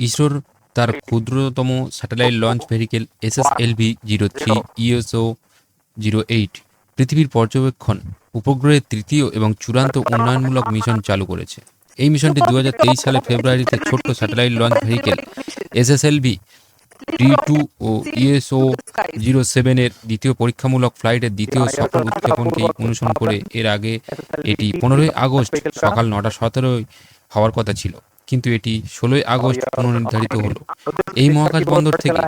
ইসরোর তার ক্ষুদ্রতম satellite launch vehicle SSLV 03 ESO 08 পৃথিবীর পর্যবেক্ষণ উপগ্রহের তৃতীয় এবং চূড়ান্ত উন্নয়নমূলক মিশন চালু করেছে। এই মিশনটি 2023 সালের ফেব্রুয়ারিতে ছোট্ট satellite launch vehicle SSLV D2 ও ESO 07 এর দ্বিতীয় পরীক্ষামূলক ফ্লাইটের দ্বিতীয় সফল উৎক্ষেপণকেই অনুসরণ করে। এর আগে এটি 15 আগস্ট সকাল 9:17 হওয়ার কথা ছিল, কিন্তু এটি 16 আগস্ট পুনর্নির্ধারিত হলো। এই মহাকাশ বন্দর থেকে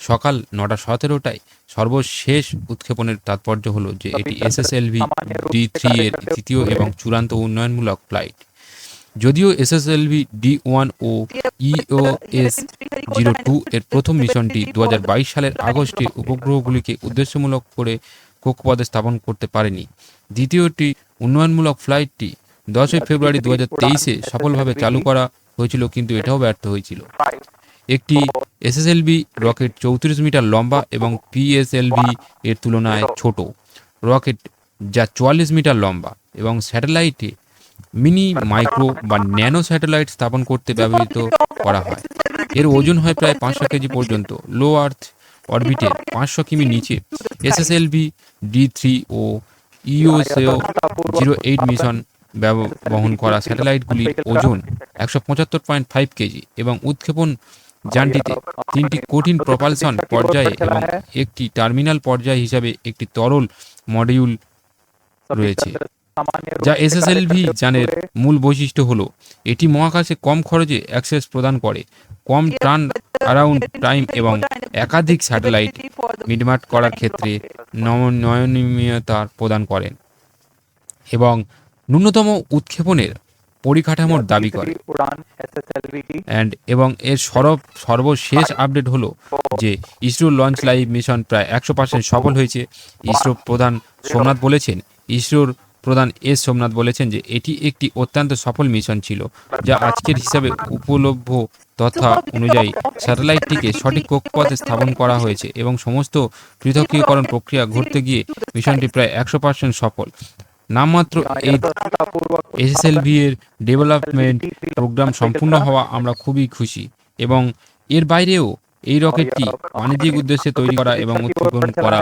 সকাল 9:17টায় সর্বশেষ উৎক্ষেপণের তাৎপর্য হলো যে এটি SSLV D3 এর তৃতীয় এবং চূড়ান্ত উন্নয়নমূলক ফ্লাইট। যদিও SSLV D1 ও EOS 02 এর প্রথম মিশনটি 2022 সালের আগস্টে উপগ্রহগুলিকে উদ্দেশ্যমূলক করে কক্ষপথে স্থাপন করতে পারেনি, দ্বিতীয়টি উন্নয়নমূলক ফ্লাইটটি 10 ফেব্রুয়ারি 2023-এ সফলভাবে চালু করা হয়েছিল, কিন্তু এটাও ব্যর্থ হয়েছিল। একটি SSLV রকেট 34 মিটার লম্বা এবং PSLV এর তুলনায় ছোট রকেট যা 44 মিটার লম্বা এবং স্যাটেলাইটে মিনি, মাইক্রো বা ন্যানো স্যাটেলাইট স্থাপন করতে ব্যবহৃত করা হয়। এর ওজন হয় প্রায় 500 কেজি পর্যন্ত। লো আর্থ অরবিটের 500 কিমি নিচে SSLV D3 ও EOSO 08 মিশন বহন করা স্যাটেলাইটগুলির ওজন 175.5 কেজি এবং উৎক্ষেপণ যানটিতে 3টি কঠিন প্রপালশন পর্যায়ে এবং একটি টার্মিনাল পর্যায় হিসাবে একটি তরল মডিউল রয়েছে। যা SSLV যানের মূল বৈশিষ্ট্য হলো এটি মহাকাশে কম খরচে অ্যাক্সেস প্রদান করে, কম টার্ন অ্যারাউন্ড টাইম এবং একাধিক স্যাটেলাইট মিটমাট করার ক্ষেত্রে নমনীয়তা প্রদান করেন এবং ন্যূনতম উৎক্ষেপণের পরিকাঠামোর দাবি করে। এবং এর সর্বশেষ আপডেট হলো যে ইসরো লঞ্চ লাইভ মিশন প্রায় 100% সফল হয়েছে। ইসরোর প্রধান সোমনাথ বলেছেন যে এটি একটি অত্যন্ত সফল মিশন ছিল, যা আজকের হিসাবে উপলব্ধ তথ্য অনুযায়ী স্যাটেলাইটটিকে সঠিক কক্ষপথে স্থাপন করা হয়েছে এবং সমস্ত পৃথকীকরণ প্রক্রিয়া ঘটতে গিয়ে মিশনটি প্রায় 100% সফল। নামমাত্র এই SSLV এর ডেভেলপমেন্ট প্রোগ্রাম সম্পূর্ণ হওয়া আমরা খুবই খুশি এবং এর বাইরেও এই রকেটটি বাণিজ্যিক উদ্দেশ্যে তৈরি করা এবং উৎক্ষেপণ করা